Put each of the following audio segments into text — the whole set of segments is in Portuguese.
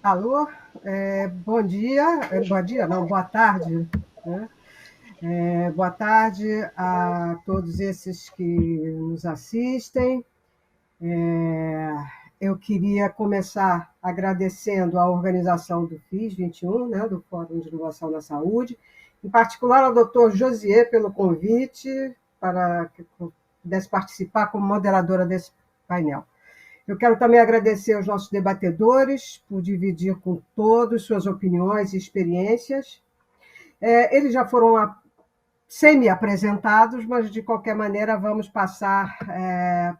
Alô, bom dia, não, boa tarde, né? Boa tarde a todos esses que nos assistem. É, eu queria começar agradecendo a organização do FIS 21, né, do Fórum de Inovação na Saúde, em particular ao doutor Josier pelo convite para que eu pudesse participar como moderadora desse painel. Eu quero também agradecer aos nossos debatedores por dividir com todos suas opiniões e experiências. Eles já foram semi-apresentados, mas de qualquer maneira vamos passar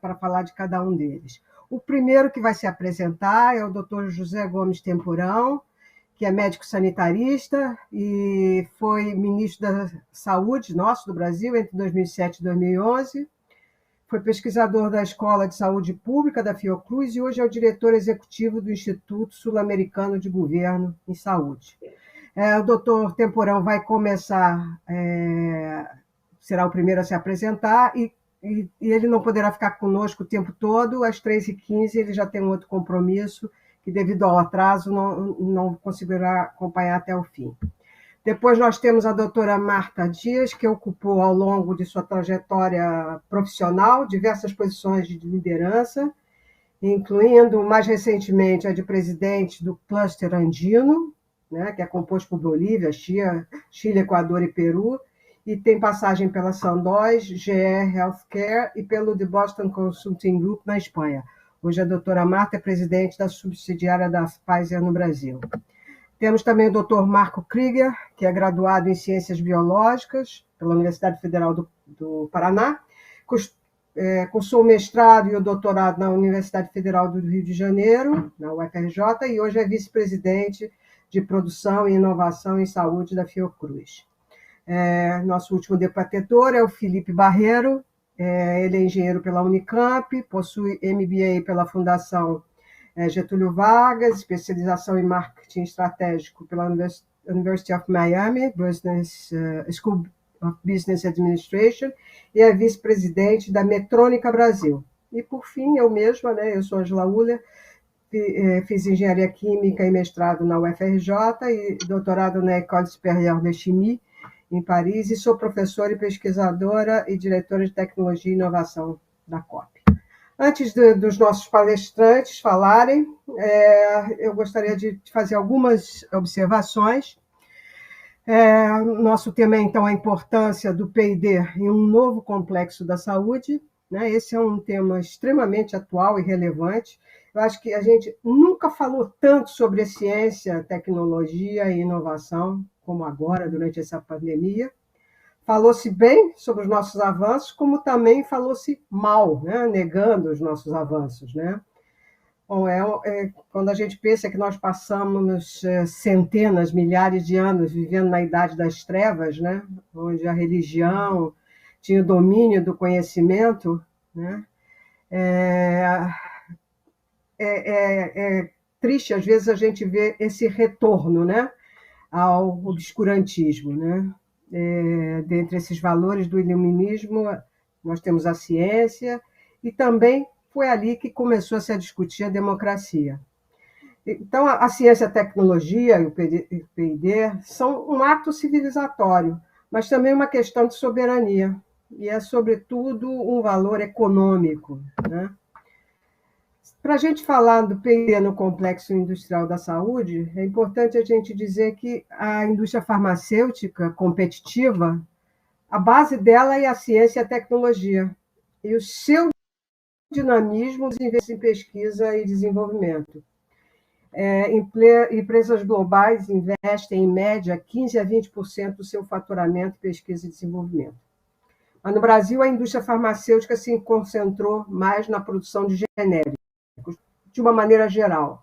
para falar de cada um deles. O primeiro que vai se apresentar é o Dr. José Gomes Temporão, que é médico sanitarista e foi ministro da Saúde nosso do Brasil entre 2007 e 2011. Foi pesquisador da Escola de Saúde Pública da Fiocruz e hoje é o diretor executivo do Instituto Sul-Americano de Governo em Saúde. O doutor Temporão vai começar, será o primeiro a se apresentar e ele não poderá ficar conosco o tempo todo. Às 3h15 ele já tem um outro compromisso que, devido ao atraso, não conseguirá acompanhar até o fim. Depois nós temos a doutora Marta Dias, que ocupou ao longo de sua trajetória profissional diversas posições de liderança, incluindo mais recentemente a de presidente do Cluster Andino, né, que é composto por Bolívia, Chile, Equador e Peru, e tem passagem pela Sandoz, GE Healthcare e pelo The Boston Consulting Group na Espanha. Hoje a doutora Marta é presidente da subsidiária da Pfizer no Brasil. Temos também o Dr. Marco Krieger, que é graduado em Ciências Biológicas pela Universidade Federal do Paraná, cursou o mestrado e o doutorado na Universidade Federal do Rio de Janeiro, na UFRJ, e hoje é vice-presidente de Produção e Inovação em Saúde da Fiocruz. Nosso último debatedor é o Felipe Barreiro, ele é engenheiro pela Unicamp, possui MBA pela Fundação Getúlio Vargas, especialização em marketing estratégico pela University of Miami, School of Business Administration, e é vice-presidente da Metrônica Brasil. E, por fim, eu mesma, eu sou Angela Uller, fiz engenharia química e mestrado na UFRJ e doutorado na École Supérieure de Chimie, em Paris, e sou professora e pesquisadora e diretora de tecnologia e inovação da COP. Antes dos nossos palestrantes falarem, eu gostaria de fazer algumas observações. Nosso tema é, então, a importância do P&D em um novo complexo da saúde. Esse é um tema extremamente atual e relevante. Eu acho que a gente nunca falou tanto sobre ciência, tecnologia e inovação como agora, durante essa pandemia. Falou-se bem sobre os nossos avanços, como também falou-se mal, negando os nossos avanços. Bom, quando a gente pensa que nós passamos centenas, milhares de anos vivendo na Idade das Trevas, onde a religião tinha o domínio do conhecimento, é triste, às vezes, a gente ver esse retorno ao obscurantismo. Dentre esses valores do iluminismo, nós temos a ciência, e também foi ali que começou a se discutir a democracia. Então, a ciência, a tecnologia e o P&D são um ato civilizatório, mas também uma questão de soberania, e é, sobretudo, um valor econômico. Para a gente falar do P&D no complexo industrial da saúde, é importante a gente dizer que a indústria farmacêutica competitiva, a base dela é a ciência e a tecnologia, e o seu dinamismo investe em pesquisa e desenvolvimento. Empresas globais investem, em média, 15% a 20% do seu faturamento em pesquisa e desenvolvimento. Mas no Brasil, a indústria farmacêutica se concentrou mais na produção de genéricos, de uma maneira geral.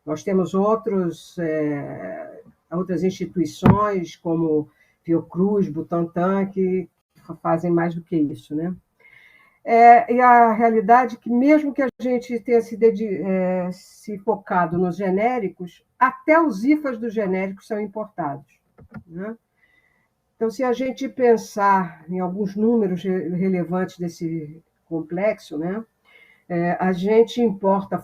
Nós temos outras instituições, como Fiocruz, Butantan, que fazem mais do que isso. E a realidade é que, mesmo que a gente tenha se focado nos genéricos, até os IFAs dos genéricos são importados. Então, se a gente pensar em alguns números relevantes desse complexo, a gente importa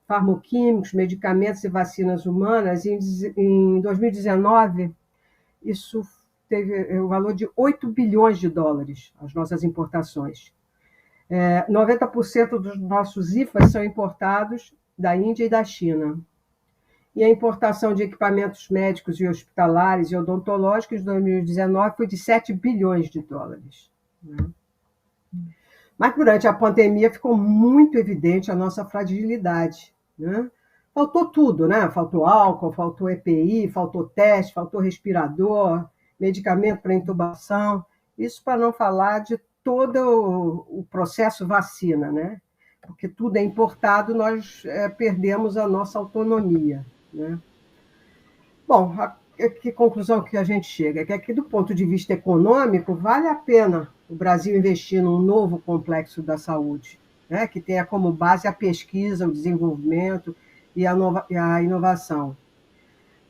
farmoquímicos, medicamentos e vacinas humanas. Em 2019, isso teve o valor de 8 bilhões de dólares, as nossas importações. 90% dos nossos IFAs são importados da Índia e da China. E a importação de equipamentos médicos e hospitalares e odontológicos em 2019 foi de 7 bilhões de dólares. Mas durante a pandemia ficou muito evidente a nossa fragilidade. Faltou tudo, Faltou álcool, faltou EPI, faltou teste, faltou respirador, medicamento para intubação. Isso para não falar de todo o processo vacina, Porque tudo é importado, nós perdemos a nossa autonomia. Bom, que conclusão que a gente chega? É que aqui, do ponto de vista econômico, vale a pena o Brasil investir num novo complexo da saúde, que tenha como base a pesquisa, o desenvolvimento e a inovação.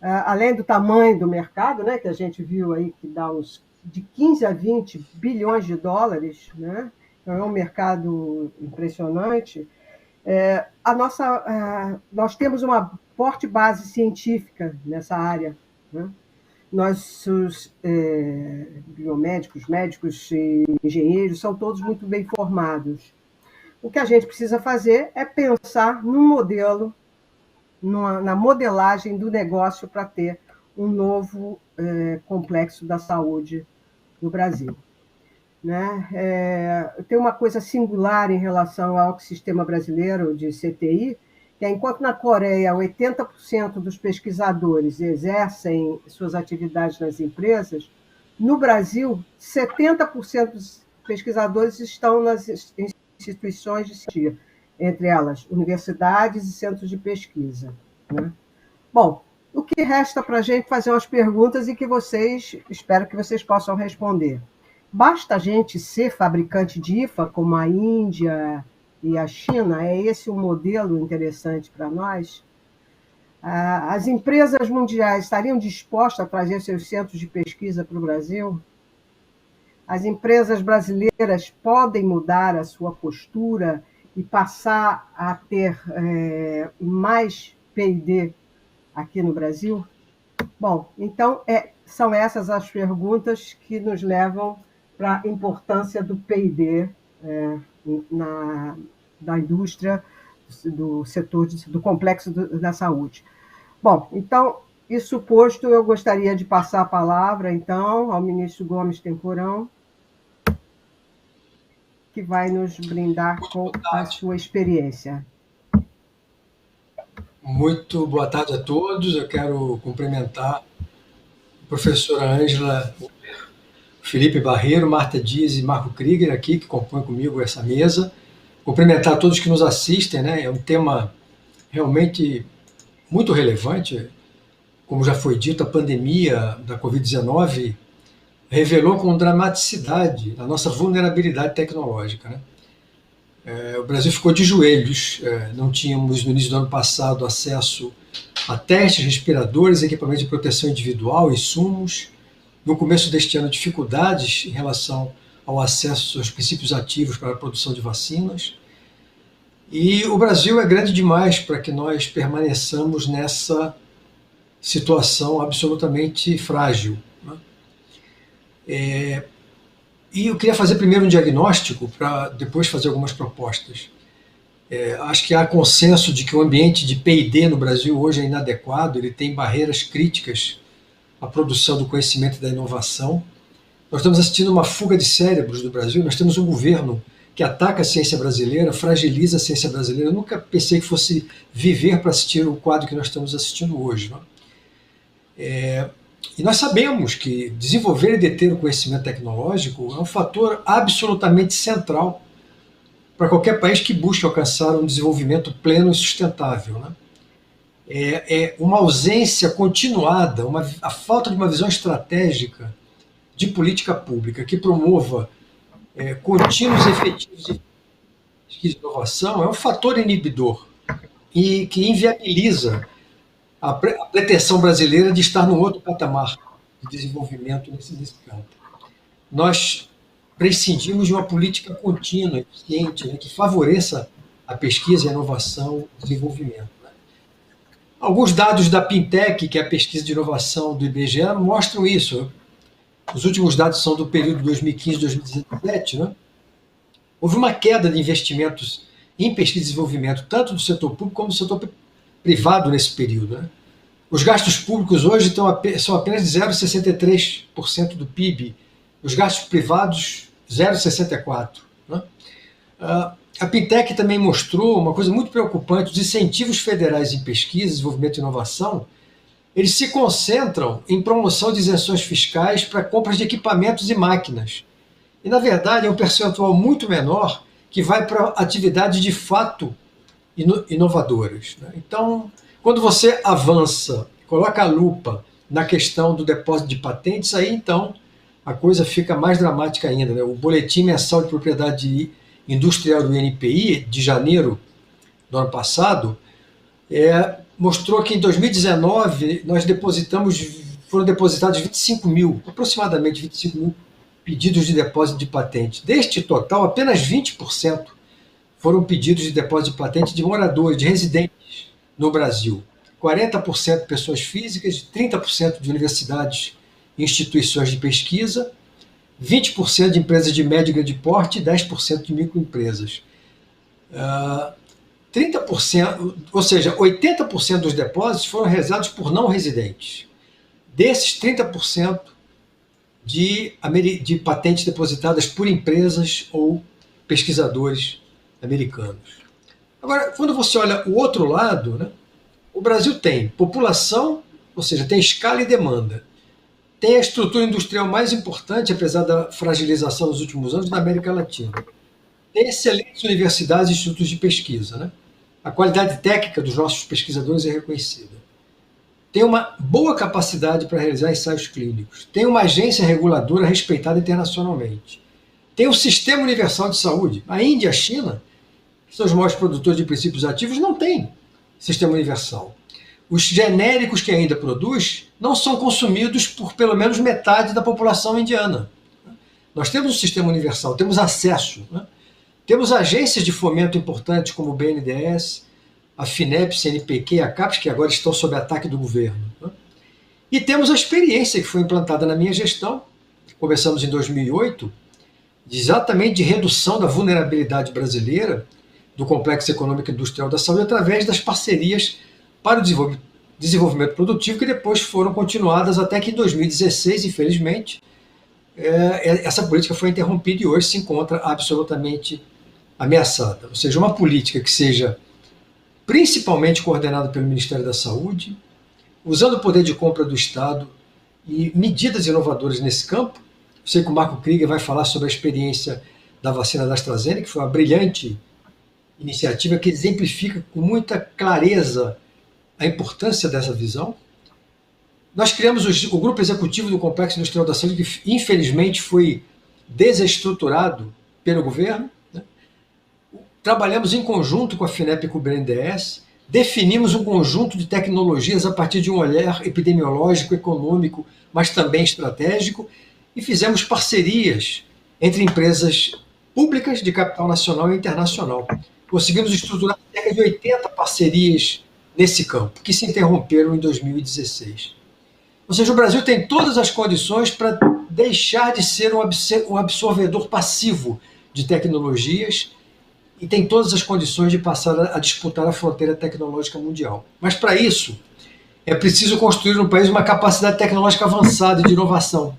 Além do tamanho do mercado, que a gente viu aí que dá uns de 15 a 20 bilhões de dólares, então é um mercado impressionante. Nós temos uma forte base científica nessa área. Nossos biomédicos, médicos e engenheiros são todos muito bem formados. O que a gente precisa fazer é pensar num modelo, na modelagem do negócio para ter um novo complexo da saúde no Brasil. Tem uma coisa singular em relação ao sistema brasileiro de CTI, que é, enquanto na Coreia 80% dos pesquisadores exercem suas atividades nas empresas, no Brasil 70% dos pesquisadores estão nas instituições de ciência, entre elas universidades e centros de pesquisa. Bom, o que resta para a gente fazer umas perguntas e que espero que vocês possam responder. Basta a gente ser fabricante de IFA, como a Índia e a China? É esse um modelo interessante para nós? As empresas mundiais estariam dispostas a trazer seus centros de pesquisa para o Brasil? As empresas brasileiras podem mudar a sua postura e passar a ter mais P&D aqui no Brasil? Bom, então são essas as perguntas que nos levam para a importância do P&D da indústria, do setor, do complexo da saúde. Bom, então, isso posto, eu gostaria de passar a palavra, então, ao ministro Gomes Temporão, que vai nos brindar com a sua experiência. Muito boa tarde a todos. Eu quero cumprimentar a professora Ângela, Felipe Barreiro, Marta Dias e Marco Krieger aqui, que compõem comigo essa mesa. Cumprimentar todos que nos assistem, É um tema realmente muito relevante. Como já foi dito, a pandemia da Covid-19 revelou com dramaticidade a nossa vulnerabilidade tecnológica, O Brasil ficou de joelhos. Não tínhamos, no início do ano passado, acesso a testes, respiradores, equipamentos de proteção individual, insumos. No começo deste ano, dificuldades em relação ao acesso aos princípios ativos para a produção de vacinas. E o Brasil é grande demais para que nós permaneçamos nessa situação absolutamente frágil. E eu queria fazer primeiro um diagnóstico para depois fazer algumas propostas. Acho que há consenso de que o ambiente de P&D no Brasil hoje é inadequado, ele tem barreiras críticas à produção do conhecimento e da inovação. Nós estamos assistindo uma fuga de cérebros do Brasil, nós temos um governo que ataca a ciência brasileira, fragiliza a ciência brasileira. Eu nunca pensei que fosse viver para assistir o quadro que nós estamos assistindo hoje. E nós sabemos que desenvolver e deter o conhecimento tecnológico é um fator absolutamente central para qualquer país que busque alcançar um desenvolvimento pleno e sustentável. É uma ausência continuada, a falta de uma visão estratégica de política pública que promova contínuos efetivos de pesquisa e inovação é um fator inibidor e que inviabiliza a pretensão brasileira de estar num outro patamar de desenvolvimento nesse campo. Nós prescindimos de uma política contínua, eficiente, que favoreça a pesquisa, a inovação e o desenvolvimento. Alguns dados da Pintec, que é a pesquisa de inovação do IBGE, mostram isso. Os últimos dados são do período 2015-2017. Né? Houve uma queda de investimentos em pesquisa e desenvolvimento, tanto do setor público como do setor privado nesse período. Né? Os gastos públicos hoje são apenas de 0,63% do PIB. Os gastos privados, 0,64%. Né? A Pintec também mostrou uma coisa muito preocupante: os incentivos federais em pesquisa, desenvolvimento e inovação, eles se concentram em promoção de isenções fiscais para compras de equipamentos e máquinas. E, na verdade, é um percentual muito menor que vai para atividades de fato inovadoras. Né? Então, quando você avança, coloca a lupa na questão do depósito de patentes, aí então a coisa fica mais dramática ainda. Né? O Boletim Mensal de Propriedade Industrial do INPI, de janeiro do ano passado, mostrou que em 2019 foram depositados aproximadamente 25 mil pedidos de depósito de patente. Deste total, apenas 20% foram pedidos de depósito de patente de moradores, de residentes no Brasil. 40% pessoas físicas, 30% de universidades e instituições de pesquisa, 20% de empresas de médio e grande porte e 10% de microempresas. 30%, ou seja, 80% dos depósitos foram realizados por não residentes. Desses, 30% de patentes depositadas por empresas ou pesquisadores americanos. Agora, quando você olha o outro lado, né, o Brasil tem população, ou seja, tem escala e demanda. Tem a estrutura industrial mais importante, apesar da fragilização nos últimos anos, da América Latina. Tem excelentes universidades e institutos de pesquisa. Né? A qualidade técnica dos nossos pesquisadores é reconhecida. Tem uma boa capacidade para realizar ensaios clínicos. Tem uma agência reguladora respeitada internacionalmente. Tem um sistema universal de saúde. A Índia e a China, que são os maiores produtores de princípios ativos, não têm sistema universal. Os genéricos que ainda produz não são consumidos por pelo menos metade da população indiana. Nós temos um sistema universal, temos acesso. Né? Temos agências de fomento importantes como o BNDES, a FINEP, CNPq e a CAPES, que agora estão sob ataque do governo. Né? E temos a experiência que foi implantada na minha gestão, começamos em 2008, exatamente de redução da vulnerabilidade brasileira do complexo econômico e industrial da saúde através das parcerias para o desenvolvimento produtivo, que depois foram continuadas até que em 2016, infelizmente, essa política foi interrompida e hoje se encontra absolutamente ameaçada. Ou seja, uma política que seja principalmente coordenada pelo Ministério da Saúde, usando o poder de compra do Estado e medidas inovadoras nesse campo. Eu sei que o Marco Krieger vai falar sobre a experiência da vacina da AstraZeneca, que foi uma brilhante iniciativa que exemplifica com muita clareza a importância dessa visão. Nós criamos o Grupo Executivo do Complexo Industrial da Saúde, que infelizmente foi desestruturado pelo governo. Né? Trabalhamos em conjunto com a FINEP e com o BNDES, definimos um conjunto de tecnologias a partir de um olhar epidemiológico, econômico, mas também estratégico, e fizemos parcerias entre empresas públicas de capital nacional e internacional. Conseguimos estruturar cerca de 80 parcerias nesse campo, que se interromperam em 2016. Ou seja, o Brasil tem todas as condições para deixar de ser um absorvedor passivo de tecnologias e tem todas as condições de passar a disputar a fronteira tecnológica mundial. Mas, para isso, é preciso construir no país uma capacidade tecnológica avançada de inovação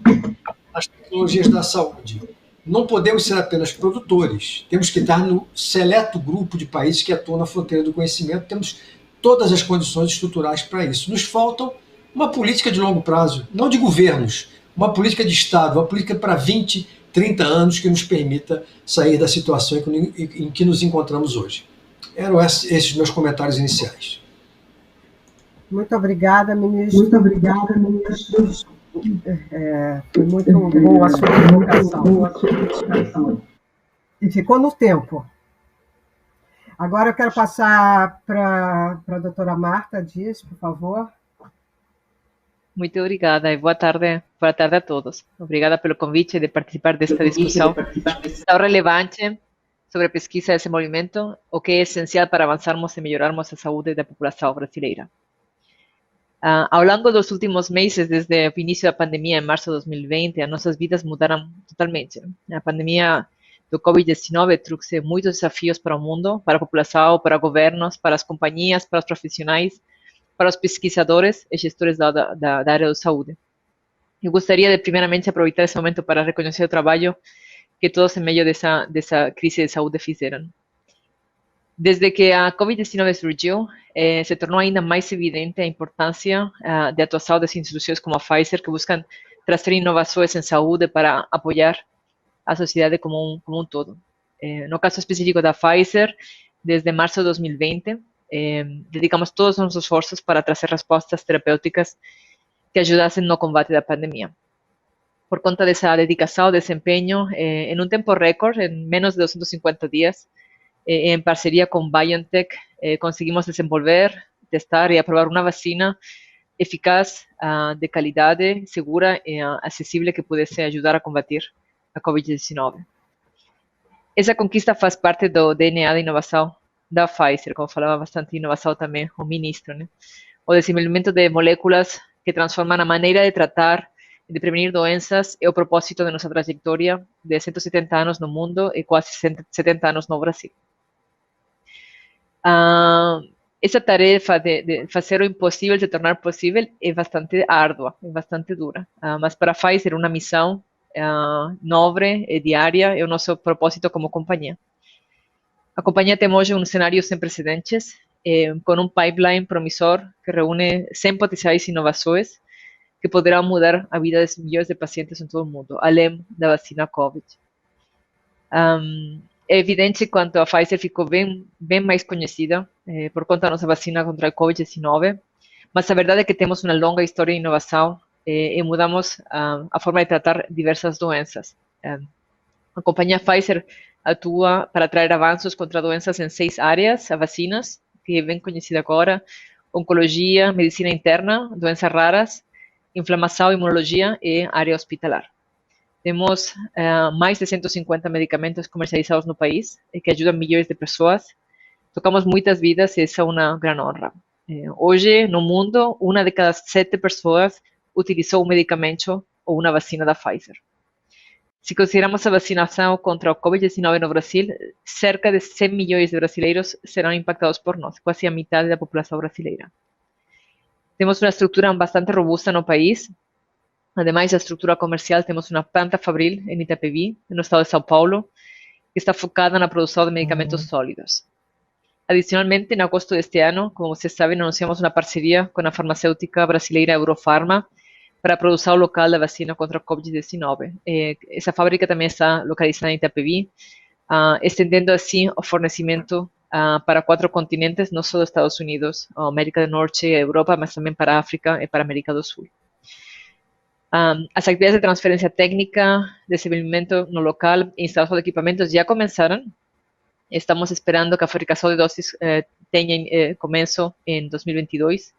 nas tecnologias da saúde. Não podemos ser apenas produtores, temos que estar no seleto grupo de países que atuam na fronteira do conhecimento, temos todas as condições estruturais para isso. Nos faltam uma política de longo prazo, não de governos, uma política de Estado, uma política para 20, 30 anos que nos permita sair da situação em que nos encontramos hoje. Eram esses meus comentários iniciais. Muito obrigada, ministro. Muito obrigada, ministro. Foi muito boa a sua colocação. E ficou no tempo. Agora eu quero passar para a doutora Marta Dias, por favor. Muito obrigada e boa tarde a todos. Obrigada pelo convite de participar desta discussão tão relevante sobre pesquisa e desenvolvimento, o que é essencial para avançarmos e melhorarmos a saúde da população brasileira. Ao longo dos últimos meses, desde o início da pandemia, em março de 2020, as nossas vidas mudaram totalmente. A pandemia do Covid-19 trouxe muitos desafios para o mundo, para a população, para governos, para as companhias, para os profissionais, para os pesquisadores e gestores da área da saúde. Eu gostaria de, primeiramente, aproveitar esse momento para reconhecer o trabalho que todos em meio dessa crise de saúde fizeram. Desde que a Covid-19 surgiu, se tornou ainda mais evidente a importância de atuação das instituições como a Pfizer, que buscam trazer inovações em saúde para apoiar a sociedade como um todo. No caso específico da Pfizer, desde março de 2020, dedicamos todos os nossos esforços para trazer respostas terapêuticas que ajudassem no combate da pandemia. Por conta dessa dedicação, desempenho, em um tempo recorde, em menos de 250 dias, em parceria com BioNTech, conseguimos desenvolver, testar e aprovar uma vacina eficaz, de qualidade, segura e acessível que pudesse ajudar a combater a Covid-19. Essa conquista faz parte do DNA da inovação da Pfizer, como falava bastante de inovação também o ministro, né? O desenvolvimento de moléculas que transformam a maneira de tratar e de prevenir doenças é o propósito de nossa trajetória de 170 anos no mundo e quase 70 anos no Brasil. Essa tarefa de fazer o impossível se tornar possível é bastante árdua, é bastante dura, mas para a Pfizer é uma missão nobre e diária, é o nosso propósito como companhia. A companhia tem hoje um cenário sem precedentes, com um pipeline promissor que reúne 100 potenciais inovações que poderão mudar a vida de milhões de pacientes em todo o mundo, além da vacina COVID. É evidente quanto a Pfizer ficou bem mais conhecida por conta da nossa vacina contra a Covid-19, mas a verdade é que temos uma longa história de inovação e mudamos a forma de tratar diversas doenças. A companhia Pfizer atua para trazer avanços contra doenças em 6 áreas, a vacinas, que é bem conhecida agora, oncologia, medicina interna, doenças raras, inflamação, imunologia e área hospitalar. Temos mais de 150 medicamentos comercializados no país, que ajudam milhões de pessoas. Tocamos muitas vidas e essa é uma grande honra. Hoje, no mundo, 1 de cada 7 pessoas utilizou um medicamento ou uma vacina da Pfizer. Se consideramos a vacinação contra o Covid-19 no Brasil, cerca de 100 milhões de brasileiros serão impactados por nós, quase a metade da população brasileira. Temos uma estrutura bastante robusta no país. Ademais da estrutura comercial, temos uma planta fabril em Itapevi, no estado de São Paulo, que está focada na produção de medicamentos sólidos. Adicionalmente, em agosto deste ano, como vocês sabem, anunciamos uma parceria com a farmacêutica brasileira Eurofarma para a produção local da vacina contra a Covid-19. Essa fábrica também está localizada em Itapevi, estendendo assim o fornecimento para 4 continentes, não só dos Estados Unidos, a América do Norte e a Europa, mas também para a África e para a América do Sul. As atividades de transferência técnica, desenvolvimento no local e instalação de equipamentos já começaram. Estamos esperando que a fabricação de doses tenha começo em 2022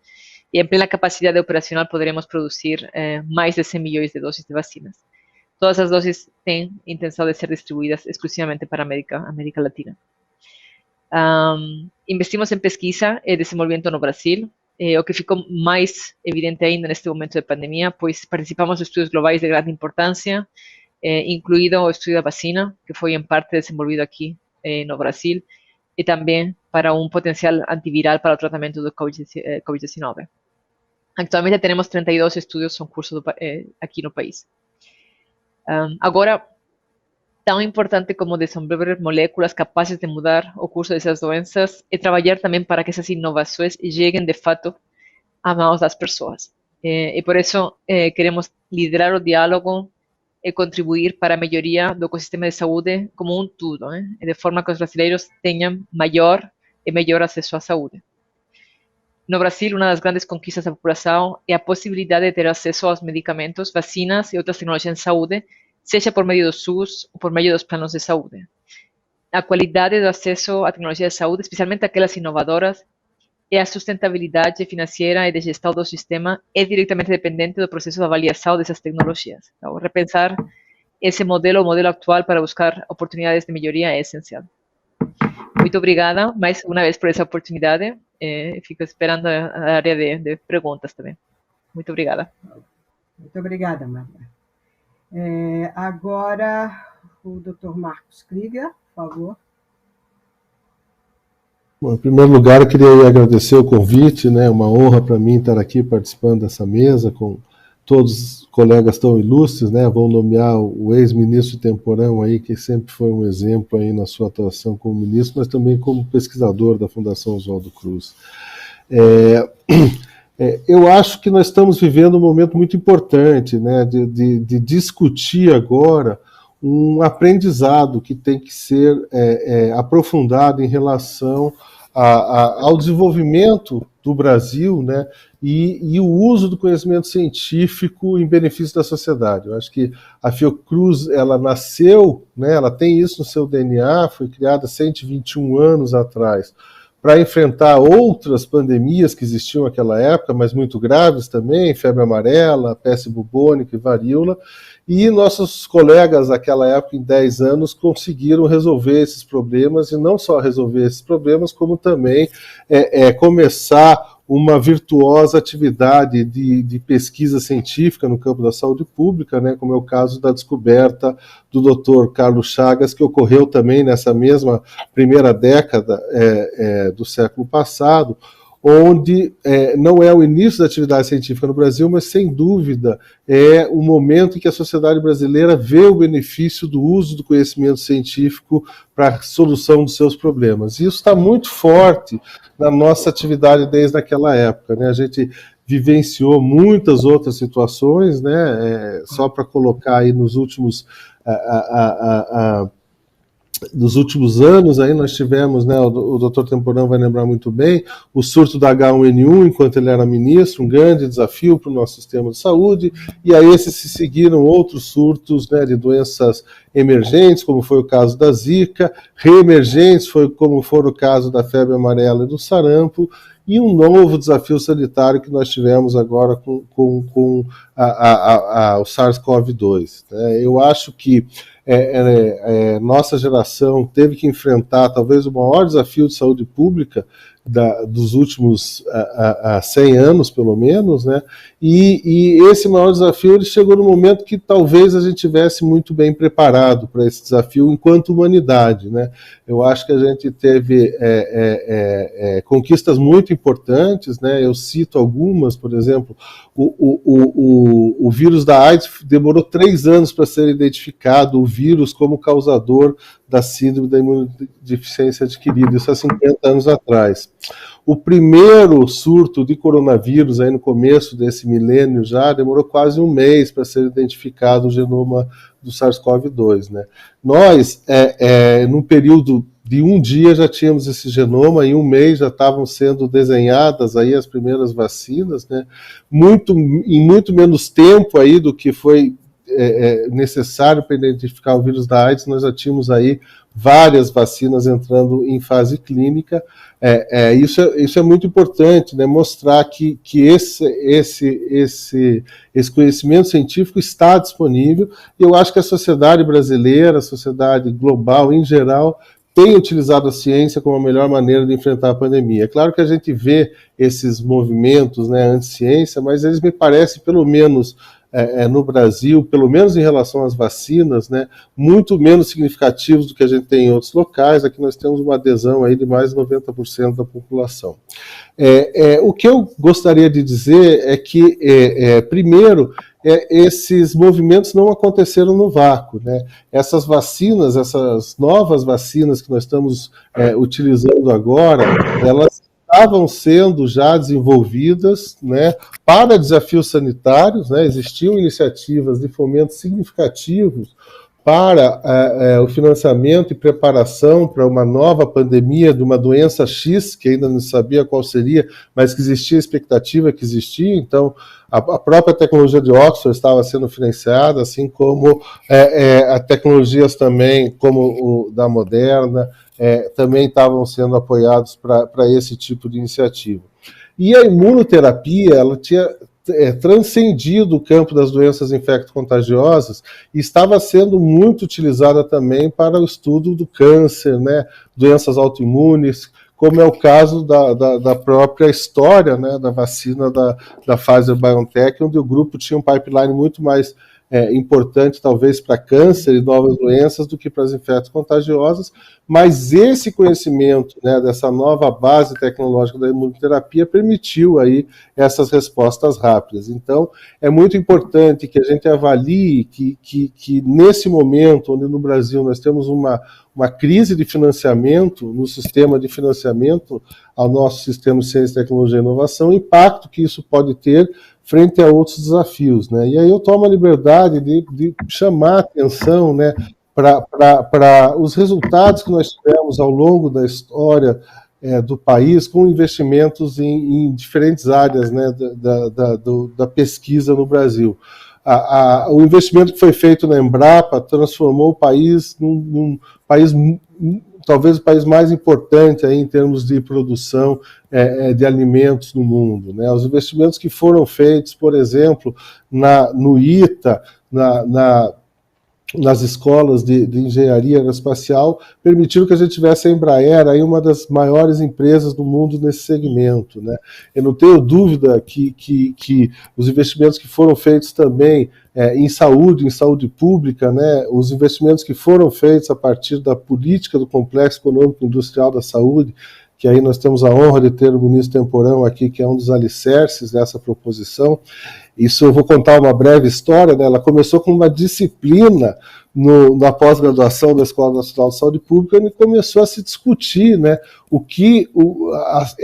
e em plena capacidade operacional poderemos produzir mais de 100 milhões de doses de vacinas. Todas as doses têm intenção de ser distribuídas exclusivamente para a América Latina. Investimos em pesquisa e desenvolvimento no Brasil, o que ficou mais evidente ainda neste momento de pandemia, pois participamos de estudos globais de grande importância, incluído o estudo da vacina, que foi em parte desenvolvido aqui no Brasil, e também para um potencial antiviral para o tratamento do Covid-19. Actualmente temos 32 estudos em curso aqui no país. Agora, tão importante como desenvolver moléculas capazes de mudar o curso dessas doenças é trabalhar também para que essas inovações cheguem de fato às mãos das pessoas. E por isso queremos liderar o diálogo e contribuir para a melhoria do ecossistema de saúde como um todo, de forma que os brasileiros tenham maior e melhor acesso à saúde. No Brasil, uma das grandes conquistas da população é a possibilidade de ter acesso aos medicamentos, vacinas e outras tecnologias de saúde, seja por meio do SUS ou por meio dos planos de saúde. A qualidade do acesso à tecnologia de saúde, especialmente aquelas inovadoras, e a sustentabilidade financeira e de gestão do sistema é diretamente dependente do processo de avaliação dessas tecnologias. Então, repensar esse modelo, o modelo atual, para buscar oportunidades de melhoria é essencial. Muito obrigada mais uma vez por essa oportunidade. Fico esperando a área de perguntas também. Muito obrigada. Muito obrigada, Marta. Agora, o Dr. Marcos Krieger, por favor. Bom, em primeiro lugar, eu queria agradecer o convite, né? Uma honra para mim estar aqui participando dessa mesa com todos os colegas tão ilustres, né? Vou nomear o ex-ministro Temporão aí, que sempre foi um exemplo aí na sua atuação como ministro, mas também como pesquisador da Fundação Oswaldo Cruz. Eu acho que nós estamos vivendo um momento muito importante, né? De discutir agora um aprendizado que tem que ser aprofundado em relação ao desenvolvimento do Brasil, né, e o uso do conhecimento científico em benefício da sociedade. Eu acho que a Fiocruz, ela nasceu, né, ela tem isso no seu DNA, foi criada 121 anos atrás, para enfrentar outras pandemias que existiam naquela época, mas muito graves também, febre amarela, peste bubônica e varíola, e nossos colegas naquela época, em 10 anos, conseguiram resolver esses problemas, e não só resolver esses problemas, como também começar uma virtuosa atividade de pesquisa científica no campo da saúde pública, né, como é o caso da descoberta do Dr. Carlos Chagas, que ocorreu também nessa mesma primeira década do século passado, onde não é o início da atividade científica no Brasil, mas, sem dúvida, é o momento em que a sociedade brasileira vê o benefício do uso do conhecimento científico para a solução dos seus problemas. E isso está muito forte na nossa atividade desde aquela época, né? A gente vivenciou muitas outras situações, né? Só para colocar aí nos últimos anos, aí nós tivemos, né, o Dr. Temporão vai lembrar muito bem, o surto da H1N1 enquanto ele era ministro, um grande desafio para o nosso sistema de saúde, e a esse se seguiram outros surtos, né, de doenças emergentes, como foi o caso da Zika, reemergentes, como foi o caso da febre amarela e do sarampo, e um novo desafio sanitário que nós tivemos agora com o SARS-CoV-2. Né? Eu acho que nossa geração teve que enfrentar talvez o maior desafio de saúde pública dos últimos 100 anos, pelo menos, né? E esse maior desafio ele chegou no momento que talvez a gente tivesse muito bem preparado para esse desafio enquanto humanidade, né? Eu acho que a gente teve conquistas muito importantes, né? Eu cito algumas, por exemplo, o vírus da AIDS demorou 3 anos para ser identificado, o vírus como causador da síndrome da imunodeficiência adquirida, isso há 50 anos atrás. O primeiro surto de coronavírus, aí no começo desse milênio já, demorou quase 1 mês para ser identificado o genoma do SARS-CoV-2, né? Nós, num período de 1 dia já tínhamos esse genoma, em 1 mês já estavam sendo desenhadas aí as primeiras vacinas, né? Em muito menos tempo aí do que foi necessário para identificar o vírus da AIDS, nós já tínhamos aí várias vacinas entrando em fase clínica. Isso é muito importante, né? Mostrar que esse conhecimento científico está disponível, e eu acho que a sociedade brasileira, a sociedade global em geral, tem utilizado a ciência como a melhor maneira de enfrentar a pandemia. É claro que a gente vê esses movimentos, né, anti-ciência, mas eles me parecem, pelo menos no Brasil, pelo menos em relação às vacinas, né, muito menos significativos do que a gente tem em outros locais. Aqui nós temos uma adesão aí de mais de 90% da população. O que eu gostaria de dizer é que, primeiro, esses movimentos não aconteceram no vácuo, né? Essas vacinas, essas novas vacinas que nós estamos utilizando agora, elas estavam sendo já desenvolvidas, né, para desafios sanitários, né? Existiam iniciativas de fomento significativos para o financiamento e preparação para uma nova pandemia de uma doença X, que ainda não sabia qual seria, mas que existia a expectativa que existia. Então, a própria tecnologia de Oxford estava sendo financiada, assim como tecnologias também, como o da Moderna, também estavam sendo apoiados para esse tipo de iniciativa. E a imunoterapia, ela tinha transcendido o campo das doenças infecto-contagiosas e estava sendo muito utilizada também para o estudo do câncer, né, doenças autoimunes, como é o caso da própria história, né, da vacina da Pfizer-BioNTech, onde o grupo tinha um pipeline muito mais importante, talvez, para câncer e novas doenças do que para as infecto-contagiosas, mas esse conhecimento, né, dessa nova base tecnológica da imunoterapia permitiu aí essas respostas rápidas. Então, é muito importante que a gente avalie que nesse momento, onde no Brasil nós temos uma crise de financiamento, no sistema de financiamento ao nosso sistema de ciência, tecnologia e inovação, o impacto que isso pode ter frente a outros desafios, né? E aí eu tomo a liberdade de chamar a atenção, né, para os resultados que nós tivemos ao longo da história do país com investimentos em diferentes áreas, né, da pesquisa no Brasil. O investimento que foi feito na Embrapa transformou o país num país, talvez o país mais importante aí em termos de produção de alimentos no mundo, né? Os investimentos que foram feitos, por exemplo, no ITA, nas escolas de engenharia aeroespacial, permitiram que a gente tivesse a Embraer, aí uma das maiores empresas do mundo nesse segmento, né? Eu não tenho dúvida que os investimentos que foram feitos também em saúde pública, né? Os investimentos que foram feitos a partir da política do Complexo Econômico Industrial da Saúde, que aí nós temos a honra de ter o ministro Temporão aqui, que é um dos alicerces dessa proposição. Isso eu vou contar uma breve história, né? Ela começou com uma disciplina na pós-graduação da Escola Nacional de Saúde Pública e começou a se discutir, né,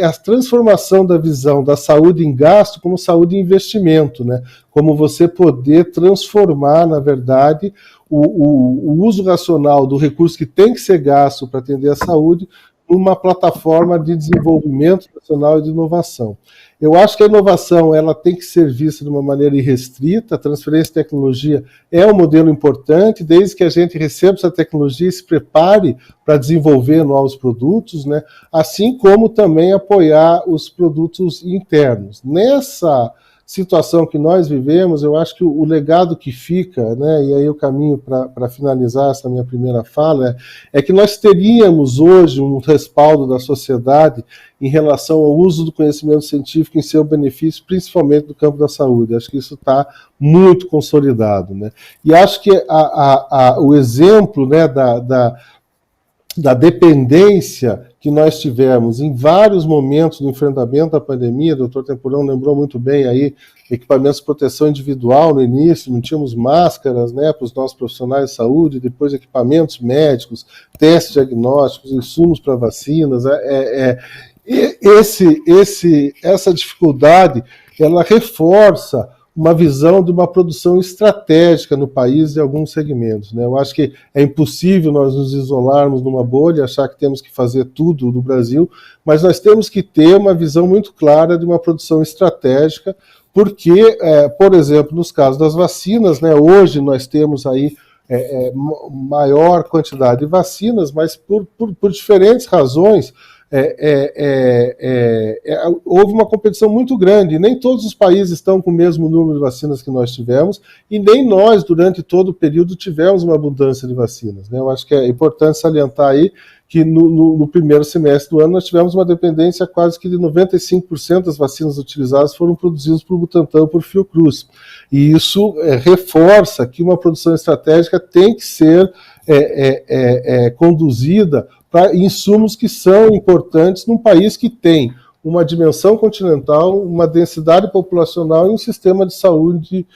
a transformação da visão da saúde em gasto como saúde em investimento, né? Como você poder transformar, na verdade, o uso racional do recurso que tem que ser gasto para atender a saúde uma plataforma de desenvolvimento nacional e de inovação. Eu acho que a inovação ela tem que ser vista de uma maneira irrestrita, a transferência de tecnologia é um modelo importante, desde que a gente receba essa tecnologia e se prepare para desenvolver novos produtos, né? Assim como também apoiar os produtos internos. Nessa situação que nós vivemos, eu acho que o legado que fica, né, e aí o caminho para finalizar essa minha primeira fala, é que nós teríamos hoje um respaldo da sociedade em relação ao uso do conhecimento científico em seu benefício, principalmente no campo da saúde. Acho que isso está muito consolidado, né? E acho que o exemplo, né, da dependência que nós tivemos em vários momentos do enfrentamento da pandemia, o doutor Temporão lembrou muito bem aí, equipamentos de proteção individual no início, não tínhamos máscaras, né, para os nossos profissionais de saúde, depois equipamentos médicos, testes diagnósticos, insumos para vacinas, essa dificuldade, ela reforça uma visão de uma produção estratégica no país em alguns segmentos, né? Eu acho que é impossível nós nos isolarmos numa bolha, achar que temos que fazer tudo no Brasil, mas nós temos que ter uma visão muito clara de uma produção estratégica, porque, por exemplo, nos casos das vacinas, né, hoje nós temos aí maior quantidade de vacinas, mas por diferentes razões, houve uma competição muito grande, nem todos os países estão com o mesmo número de vacinas que nós tivemos, e nem nós, durante todo o período, tivemos uma abundância de vacinas, né? Eu acho que é importante salientar aí que no primeiro semestre do ano nós tivemos uma dependência quase que de 95% das vacinas utilizadas foram produzidas por Butantan, por Fiocruz, e isso reforça que uma produção estratégica tem que ser conduzida para insumos que são importantes num país que tem uma dimensão continental, uma densidade populacional e um sistema de saúde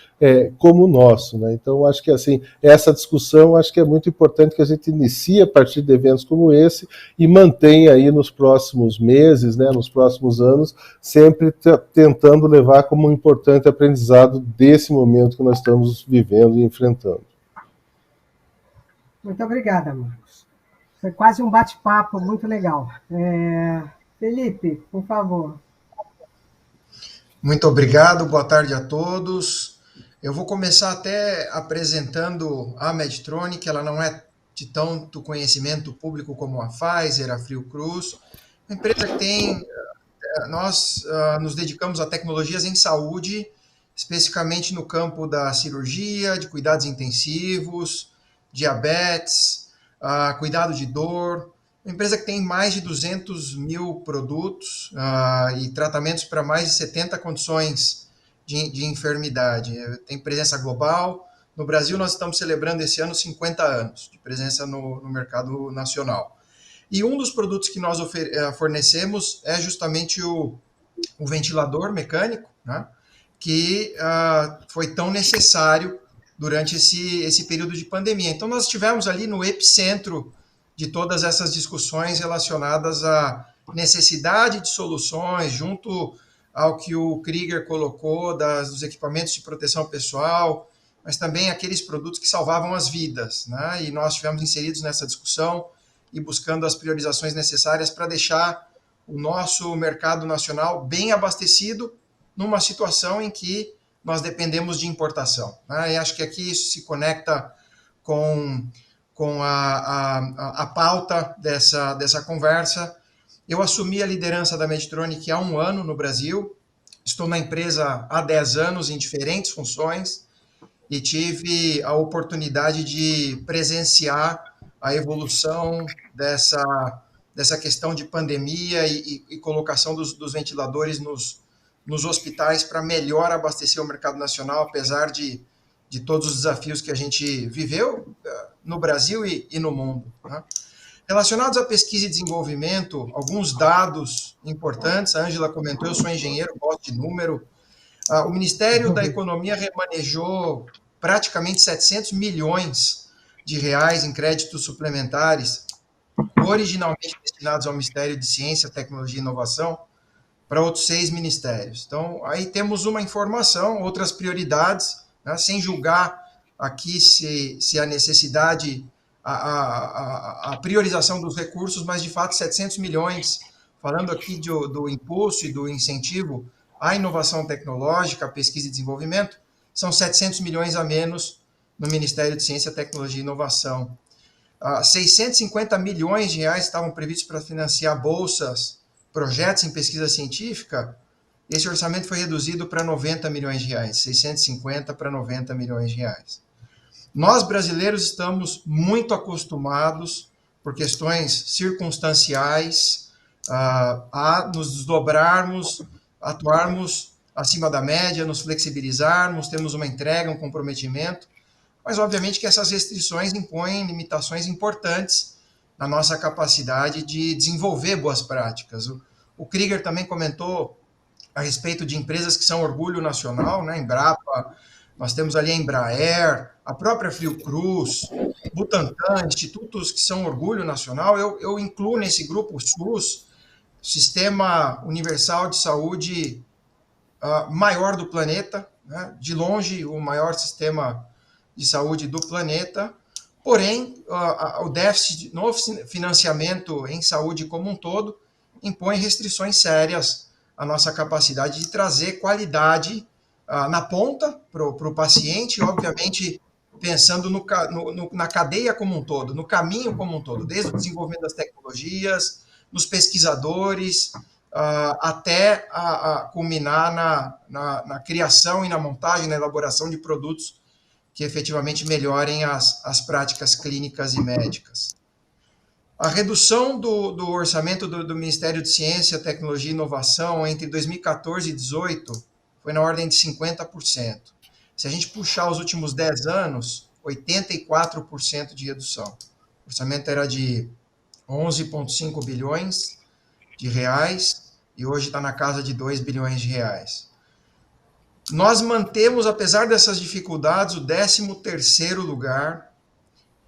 como o nosso, né? Então, acho que assim, essa discussão acho que é muito importante que a gente inicie a partir de eventos como esse e mantenha aí nos próximos meses, né, nos próximos anos, sempre tentando levar como um importante aprendizado desse momento que nós estamos vivendo e enfrentando. Muito obrigada, Marcos. Foi quase um bate-papo muito legal. Felipe, por favor. Muito obrigado, boa tarde a todos. Eu vou começar até apresentando a Medtronic, ela não é de tanto conhecimento público como a Pfizer, a Fiocruz, uma empresa que nós nos dedicamos a tecnologias em saúde especificamente no campo da cirurgia, de cuidados intensivos, diabetes, cuidado de dor. Uma empresa que tem mais de 200 mil produtos e tratamentos para mais de 70 condições de enfermidade. Tem presença global. No Brasil, nós estamos celebrando esse ano 50 anos de presença no mercado nacional. E um dos produtos que nós fornecemos é justamente o ventilador mecânico, né, que foi tão necessário durante esse período de pandemia. Então, nós estivemos ali no epicentro de todas essas discussões relacionadas à necessidade de soluções, junto ao que o Krieger colocou dos equipamentos de proteção pessoal, mas também aqueles produtos que salvavam as vidas, né? E nós estivemos inseridos nessa discussão e buscando as priorizações necessárias para deixar o nosso mercado nacional bem abastecido numa situação em que nós dependemos de importação, né? E acho que aqui isso se conecta com a pauta dessa conversa. Eu assumi a liderança da Medtronic há 1 ano no Brasil, estou na empresa há 10 anos em diferentes funções e tive a oportunidade de presenciar a evolução dessa questão de pandemia e colocação dos ventiladores nos hospitais para melhor abastecer o mercado nacional, apesar de todos os desafios que a gente viveu no Brasil e no mundo, né? Relacionados à pesquisa e desenvolvimento, alguns dados importantes, a Ângela comentou, eu sou engenheiro, gosto de número. O Ministério da Economia remanejou praticamente 700 milhões de reais em créditos suplementares, originalmente destinados ao Ministério de Ciência, Tecnologia e Inovação, para outros 6 ministérios. Então, aí temos uma informação, outras prioridades, né, sem julgar aqui se a necessidade, a priorização dos recursos, mas, de fato, 700 milhões, falando aqui do impulso e do incentivo à inovação tecnológica, à pesquisa e desenvolvimento, são 700 milhões a menos no Ministério de Ciência, Tecnologia e Inovação. 650 milhões de reais estavam previstos para financiar bolsas, projetos em pesquisa científica. Esse orçamento foi reduzido para 90 milhões de reais, 650 para 90 milhões de reais. Nós, brasileiros, estamos muito acostumados, por questões circunstanciais, a nos desdobrarmos, atuarmos acima da média, nos flexibilizarmos, temos uma entrega, um comprometimento, mas, obviamente, que essas restrições impõem limitações importantes na nossa capacidade de desenvolver boas práticas. O Krieger também comentou a respeito de empresas que são orgulho nacional, né? Embrapa, nós temos ali a Embraer, a própria Fiocruz, Butantan, institutos que são orgulho nacional. Eu incluo nesse grupo o SUS, Sistema Universal de Saúde maior do planeta, né? De longe o maior sistema de saúde do planeta. Porém, o déficit no financiamento em saúde como um todo impõe restrições sérias à nossa capacidade de trazer qualidade na ponta para o paciente, obviamente pensando na cadeia como um todo, no caminho como um todo, desde o desenvolvimento das tecnologias, nos pesquisadores, até culminar na criação e na montagem, na elaboração de produtos que efetivamente melhorem as práticas clínicas e médicas. A redução do orçamento do Ministério de Ciência, Tecnologia e Inovação entre 2014 e 2018 foi na ordem de 50%. Se a gente puxar os últimos 10 anos, 84% de redução. O orçamento era de 11,5 bilhões de reais e hoje está na casa de 2 bilhões de reais. Nós mantemos, apesar dessas dificuldades, o 13º lugar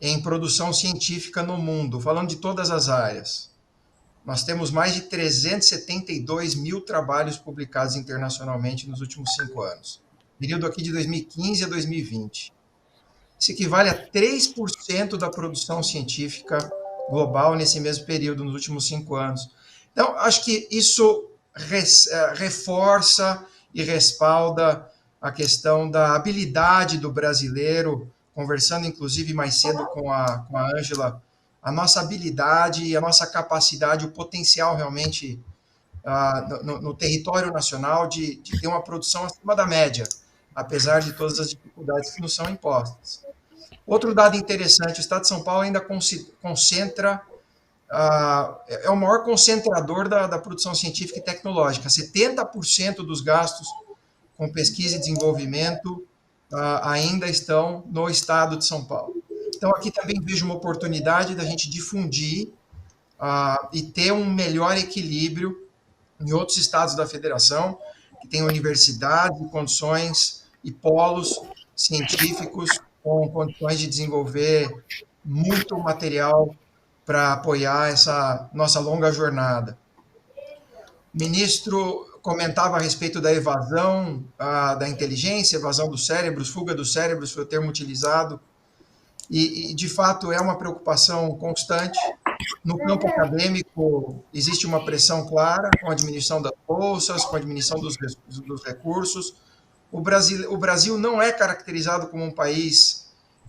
em produção científica no mundo, falando de todas as áreas. Nós temos mais de 372 mil trabalhos publicados internacionalmente nos últimos 5 anos. Período aqui de 2015 a 2020. Isso equivale a 3% da produção científica global nesse mesmo período, nos últimos 5 anos. Então, acho que isso reforça e respalda a questão da habilidade do brasileiro, conversando inclusive mais cedo com a Ângela, a nossa habilidade e a nossa capacidade, o potencial realmente no território nacional de ter uma produção acima da média, apesar de todas as dificuldades que nos são impostas. Outro dado interessante, o Estado de São Paulo ainda concentra, é o maior concentrador da produção científica e tecnológica. 70% dos gastos com pesquisa e desenvolvimento ainda estão no Estado de São Paulo. Então, aqui também vejo uma oportunidade da gente difundir e ter um melhor equilíbrio em outros estados da federação, que tem universidades, condições e polos científicos com condições de desenvolver muito material para apoiar essa nossa longa jornada. O ministro comentava a respeito da evasão da inteligência, evasão dos cérebros, fuga dos cérebros, foi o termo utilizado, e de fato é uma preocupação constante. No campo acadêmico, existe uma pressão clara com a diminuição das bolsas, com a diminuição dos recursos. O Brasil não é caracterizado como um país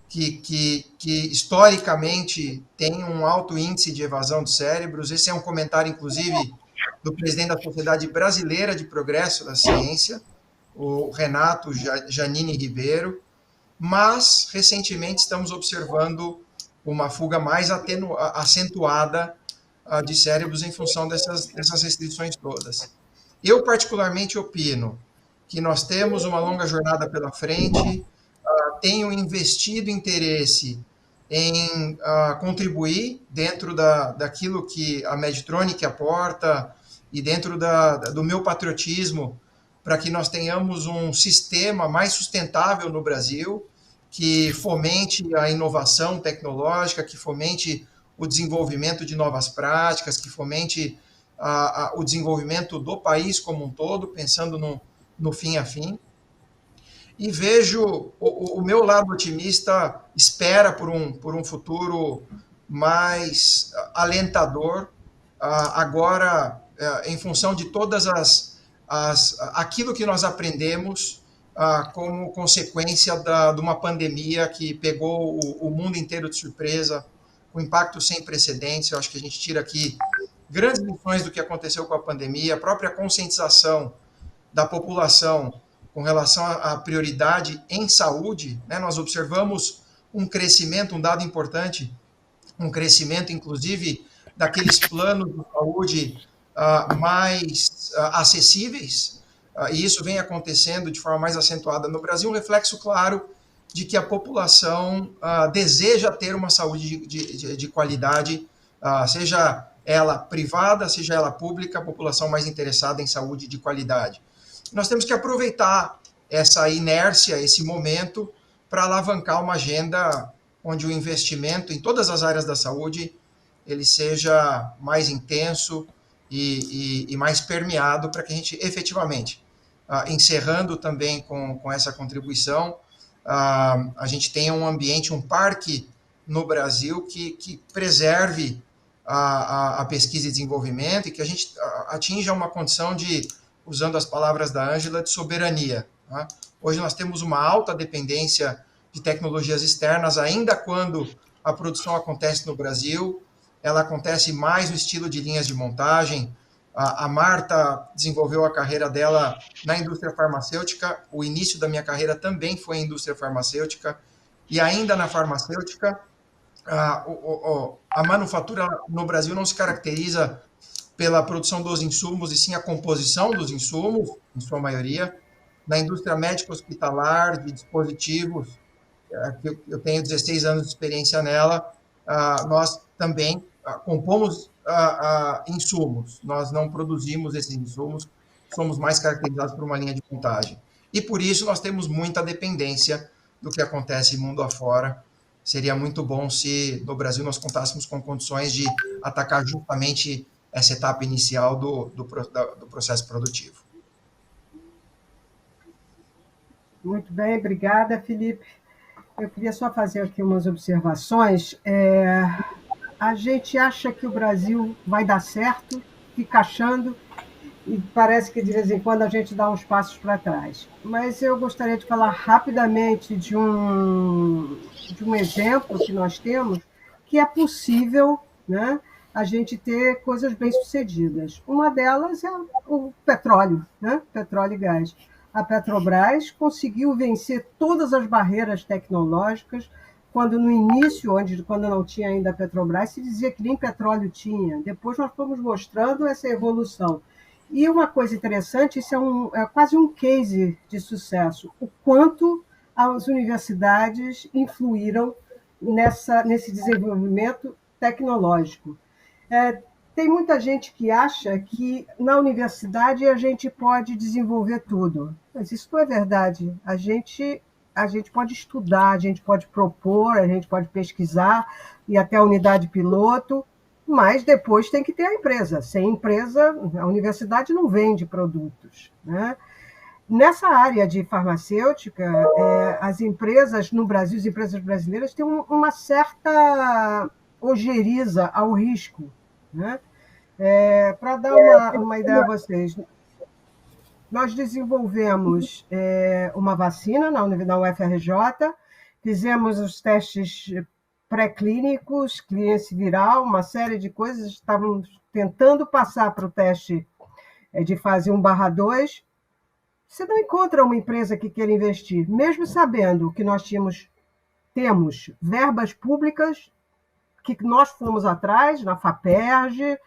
que historicamente tem um alto índice de evasão de cérebros. Esse é um comentário, inclusive, do presidente da Sociedade Brasileira de Progresso da Ciência, o Renato Janine Ribeiro, mas, recentemente, estamos observando uma fuga mais acentuada de cérebros em função dessas restrições todas. Eu, particularmente, opino que nós temos uma longa jornada pela frente, tenho investido interesse em contribuir dentro daquilo que a Medtronic aporta e dentro do meu patriotismo para que nós tenhamos um sistema mais sustentável no Brasil, que fomente a inovação tecnológica, que fomente o desenvolvimento de novas práticas, que fomente o desenvolvimento do país como um todo, pensando no fim a fim. E vejo o meu lado otimista, espera por um futuro mais alentador, agora em função de todas aquilo que nós aprendemos como consequência de uma pandemia que pegou o mundo inteiro de surpresa, com impacto sem precedentes. Eu acho que a gente tira aqui grandes lições do que aconteceu com a pandemia, a própria conscientização da população com relação à prioridade em saúde, né? Nós observamos um crescimento, um dado importante, um crescimento, inclusive, daqueles planos de saúde mais acessíveis, e isso vem acontecendo de forma mais acentuada no Brasil, um reflexo claro de que a população deseja ter uma saúde de qualidade, seja ela privada, seja ela pública, a população mais interessada em saúde de qualidade. Nós temos que aproveitar essa inércia, esse momento, para alavancar uma agenda onde o investimento em todas as áreas da saúde ele seja mais intenso e mais permeado, para que a gente efetivamente, encerrando também com essa contribuição, a gente tenha um ambiente, um parque no Brasil que preserve a pesquisa e desenvolvimento e que a gente atinja uma condição de, usando as palavras da Ângela, de soberania. Tá? Hoje nós temos uma alta dependência de tecnologias externas, ainda quando a produção acontece no Brasil, ela acontece mais no estilo de linhas de montagem. A Marta desenvolveu a carreira dela na indústria farmacêutica, o início da minha carreira também foi em indústria farmacêutica, e ainda na farmacêutica, a manufatura no Brasil não se caracteriza pela produção dos insumos, e sim a composição dos insumos, em sua maioria. Na indústria médica hospitalar, de dispositivos, eu tenho 16 anos de experiência nela, nós também compomos insumos, nós não produzimos esses insumos, somos mais caracterizados por uma linha de montagem. E por isso nós temos muita dependência do que acontece mundo afora. Seria muito bom se no Brasil nós contássemos com condições de atacar justamente essa etapa inicial do processo produtivo. Muito bem, obrigada, Felipe. Eu queria só fazer aqui umas observações. A gente acha que o Brasil vai dar certo, fica achando, e parece que de vez em quando a gente dá uns passos para trás. Mas eu gostaria de falar rapidamente de um exemplo que nós temos, que é possível, né, a gente ter coisas bem-sucedidas. Uma delas é o petróleo, né, petróleo e gás. a Petrobras conseguiu vencer todas as barreiras tecnológicas, quando no início, quando não tinha ainda a Petrobras, se dizia que nem petróleo tinha. Depois nós fomos mostrando essa evolução. E uma coisa interessante, isso é quase um case de sucesso, o quanto as universidades influíram nesse desenvolvimento tecnológico. Tem muita gente que acha que na universidade a gente pode desenvolver tudo, mas isso não é verdade. A gente pode estudar, a gente pode propor, a gente pode pesquisar e até a unidade piloto, mas depois tem que ter a empresa. Sem empresa, a universidade não vende produtos, né? Nessa área de farmacêutica, as empresas no Brasil, as empresas brasileiras, têm uma certa ojeriza ao risco, né? Para dar uma ideia a vocês, nós desenvolvemos uma vacina na UFRJ, fizemos os testes pré-clínicos, clearance viral, uma série de coisas, estávamos tentando passar para o teste de fase 1/2. Você não encontra uma empresa que queira investir, mesmo sabendo que nós temos verbas públicas que nós fomos atrás, na FAPERJ,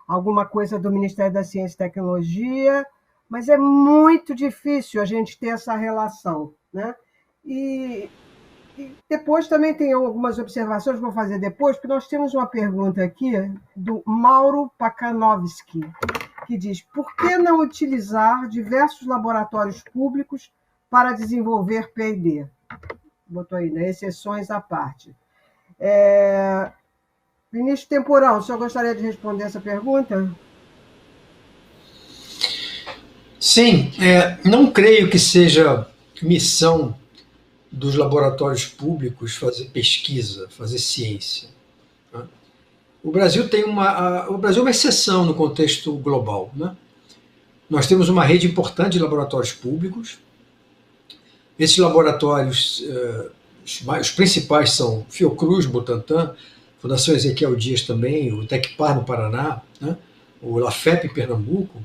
alguma coisa do Ministério da Ciência e Tecnologia, mas é muito difícil a gente ter essa relação, né? E depois também tem algumas observações que vou fazer depois, porque nós temos uma pergunta aqui do Mauro Pakanovski, que diz: por que não utilizar diversos laboratórios públicos para desenvolver P&D? Botou aí, né? Exceções à parte. Ministro Temporão, o senhor gostaria de responder essa pergunta? Sim, não creio que seja missão dos laboratórios públicos fazer pesquisa, fazer ciência. Né? O Brasil é uma exceção no contexto global. Né? Nós temos uma rede importante de laboratórios públicos. Esses laboratórios, os principais são Fiocruz, Butantan, Fundação Ezequiel Dias também, o Tecpar no Paraná, né? O Lafep em Pernambuco.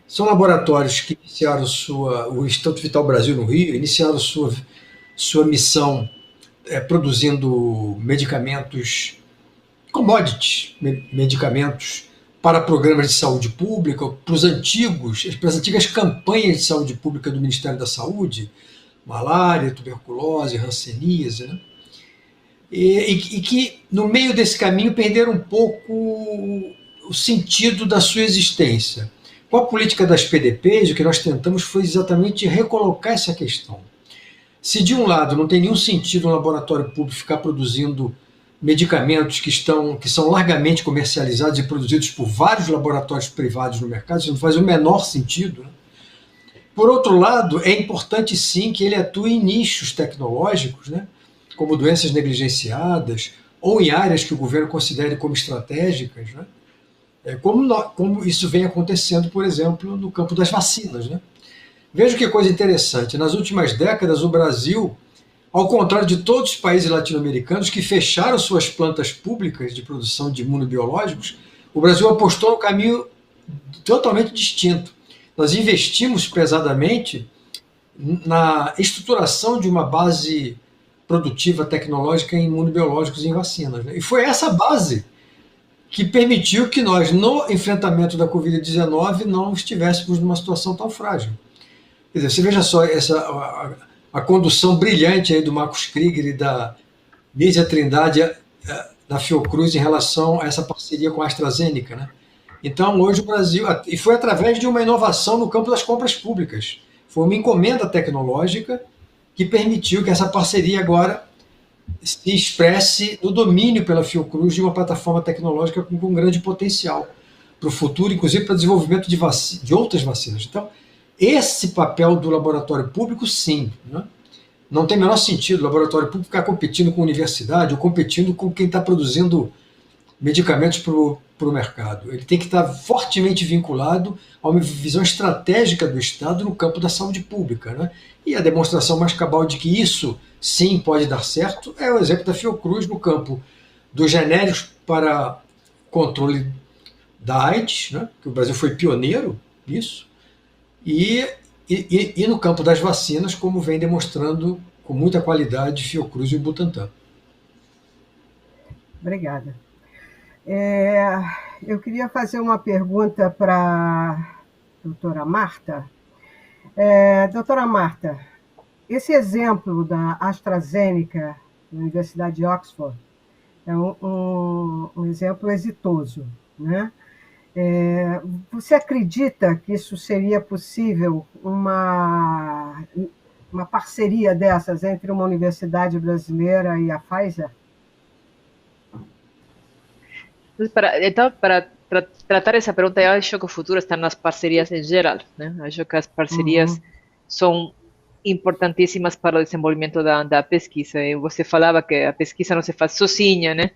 São laboratórios que iniciaram o Instituto Vital Brasil no Rio, iniciaram sua missão produzindo medicamentos, commodities, medicamentos para programas de saúde pública, para as antigas campanhas de saúde pública do Ministério da Saúde, malária, tuberculose, hanseníase, né? E que, no meio desse caminho, perderam um pouco o sentido da sua existência. Com a política das PDPs, o que nós tentamos foi exatamente recolocar essa questão. Se, de um lado, não tem nenhum sentido um laboratório público ficar produzindo medicamentos que são largamente comercializados e produzidos por vários laboratórios privados no mercado, isso não faz o menor sentido, né? Por outro lado, é importante sim que ele atue em nichos tecnológicos, né? Como doenças negligenciadas, ou em áreas que o governo considere como estratégicas, né? Como isso vem acontecendo, por exemplo, no campo das vacinas, né? Veja que coisa interessante, nas últimas décadas o Brasil, ao contrário de todos os países latino-americanos que fecharam suas plantas públicas de produção de imunobiológicos, o Brasil apostou no caminho totalmente distinto. Nós investimos pesadamente na estruturação de uma base produtiva tecnológica em imunobiológicos e em vacinas, né? E foi essa base que permitiu que nós, no enfrentamento da Covid-19, não estivéssemos numa situação tão frágil. Quer dizer, você veja só a condução brilhante aí do Marcos Krieger e da Nízia Trindade da Fiocruz em relação a essa parceria com a AstraZeneca, né? Então, hoje o Brasil... E foi através de uma inovação no campo das compras públicas. Foi uma encomenda tecnológica que permitiu que essa parceria agora se expresse no domínio pela Fiocruz de uma plataforma tecnológica com grande potencial para o futuro, inclusive para o desenvolvimento de outras vacinas. Então, esse papel do laboratório público, sim, né? Não tem o menor sentido o laboratório público ficar competindo com a universidade ou competindo com quem está produzindo medicamentos para o mercado. Ele tem que estar fortemente vinculado a uma visão estratégica do Estado no campo da saúde pública, né? E a demonstração mais cabal de que isso, sim, pode dar certo é o exemplo da Fiocruz no campo dos genéricos para controle da AIDS, né? Que o Brasil foi pioneiro nisso, e E no campo das vacinas, como vem demonstrando com muita qualidade Fiocruz e o Butantan. Obrigada. Eu queria fazer uma pergunta para a doutora Marta. Doutora Marta, esse exemplo da AstraZeneca, na Universidade de Oxford, é um exemplo exitoso, né? Você acredita que isso seria possível, uma parceria dessas entre uma universidade brasileira e a Pfizer? Então, para tratar essa pergunta, eu acho que o futuro está nas parcerias em geral, né? Acho que as parcerias são importantíssimas para o desenvolvimento da pesquisa. Você falava que a pesquisa não se faz sozinha, né?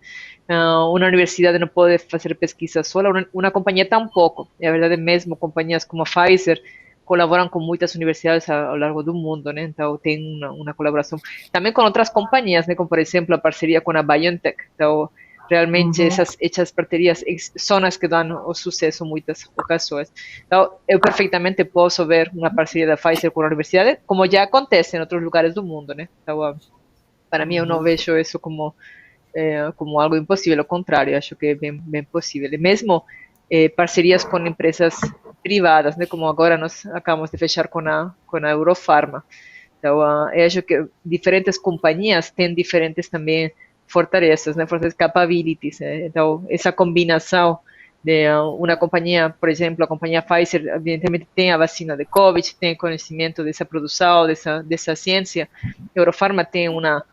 Uma universidade não pode fazer pesquisa sola, uma companhia tampouco. E a verdade é mesmo, companhias como a Pfizer colaboram com muitas universidades ao largo do mundo, né? Então tem uma colaboração também com outras companhias, né? Como por exemplo a parceria com a BioNTech. Então realmente essas parcerias são as que dão o sucesso em muitas ocasiões. Então eu perfeitamente posso ver uma parceria da Pfizer com a universidade, como já acontece em outros lugares do mundo, né? Então para mim eu não vejo isso como algo impossível, ao contrário, acho que é bem possível. E mesmo parcerias com empresas privadas, né, como agora nós acabamos de fechar com a Eurofarma. Então, eu acho que diferentes companhias têm diferentes também fortalezas, né, fortalezas capabilities. Né? Então, essa combinação de uma companhia, por exemplo, a companhia Pfizer, evidentemente tem a vacina de Covid, tem conhecimento dessa produção, dessa ciência. A Eurofarma tem uma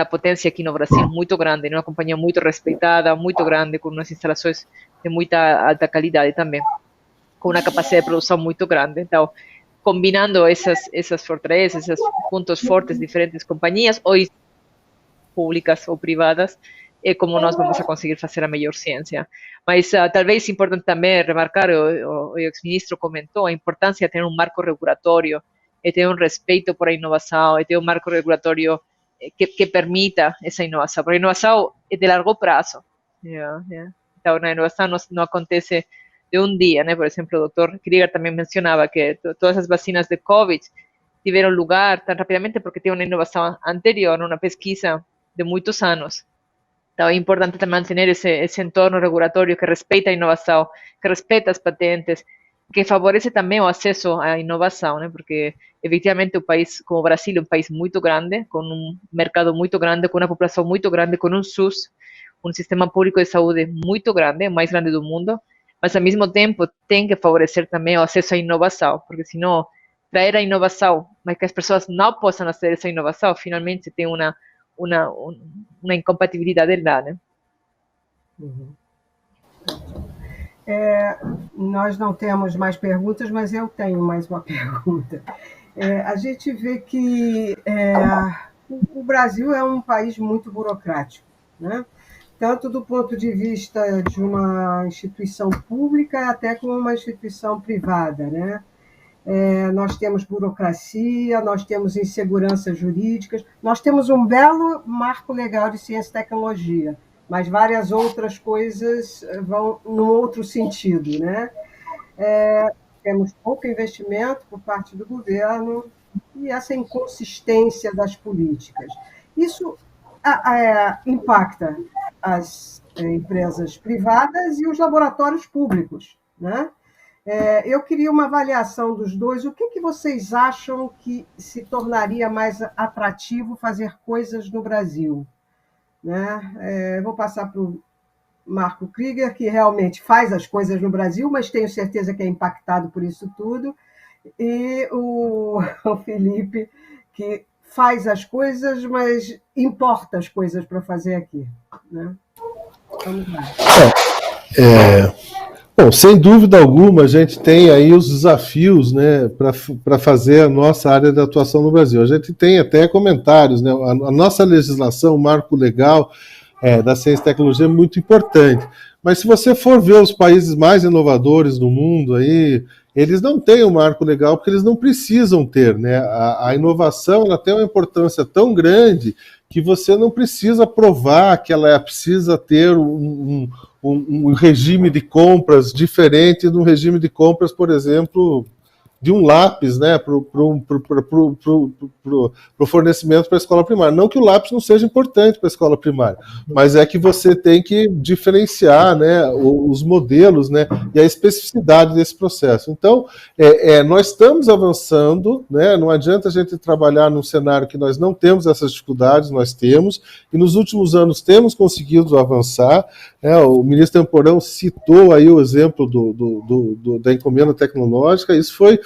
potência aqui no Brasil muito grande, uma companhia muito respeitada, muito grande, com umas instalações de muita alta qualidade também, com uma capacidade de produção muito grande. Então, combinando essas fortalezas, esses pontos fortes de diferentes companhias, ou públicas ou privadas, é como nós vamos a conseguir fazer a melhor ciência. Mas talvez importante também remarcar, o ex-ministro comentou, a importância de ter um marco regulatório, de ter um respeito por a inovação, de ter um marco regulatório que permita essa inovação, porque a inovação é de largo prazo. Então, a inovação não acontece de um dia, né? Por exemplo, o Dr. Krieger também mencionava que todas as vacinas de Covid tiveram lugar tão rapidamente porque tem uma inovação anterior, uma pesquisa de muitos anos. Então, é importante também manter esse entorno regulatório que respeita a inovação, que respeita as patentes, que favorece também o acesso à inovação, né? Porque efectivamente o país como o Brasil é um país muito grande, com um mercado muito grande, com uma população muito grande, com um SUS, um sistema público de saúde muito grande, o mais grande do mundo, mas ao mesmo tempo tem que favorecer também o acesso à inovação, porque senão trazer a inovação, mas que as pessoas não possam aceder a essa inovação, finalmente tem uma incompatibilidade lá, né? Nós não temos mais perguntas, mas eu tenho mais uma pergunta. A gente vê que o Brasil é um país muito burocrático, né? Tanto do ponto de vista de uma instituição pública até como uma instituição privada, né? Nós temos burocracia, nós temos inseguranças jurídicas, nós temos um belo marco legal de ciência e tecnologia, mas várias outras coisas vão num outro sentido, né? Temos pouco investimento por parte do governo e essa inconsistência das políticas. Isso impacta as empresas privadas e os laboratórios públicos, né? Eu queria uma avaliação dos dois. O que vocês acham que se tornaria mais atrativo fazer coisas no Brasil? Né? Vou passar para o Marco Krieger, que realmente faz as coisas no Brasil, mas tenho certeza que é impactado por isso tudo, e o Felipe, que faz as coisas, mas importa as coisas para fazer aqui. Né? Vamos lá. Bom, sem dúvida alguma, a gente tem aí os desafios, né, para fazer a nossa área de atuação no Brasil. A gente tem até comentários, né, a nossa legislação, o marco legal da ciência e tecnologia é muito importante. Mas se você for ver os países mais inovadores do mundo, aí, eles não têm um marco legal porque eles não precisam ter. Né? A inovação ela tem uma importância tão grande que você não precisa provar que ela precisa ter um regime de compras diferente do regime de compras, por exemplo, de um lápis, né, para o fornecimento para a escola primária. Não que o lápis não seja importante para a escola primária, mas é que você tem que diferenciar, né, os modelos, né, e a especificidade desse processo. Então, nós estamos avançando, né, não adianta a gente trabalhar num cenário que nós não temos essas dificuldades, nós temos, e nos últimos anos temos conseguido avançar. O ministro Temporão citou aí o exemplo da encomenda tecnológica. Isso foi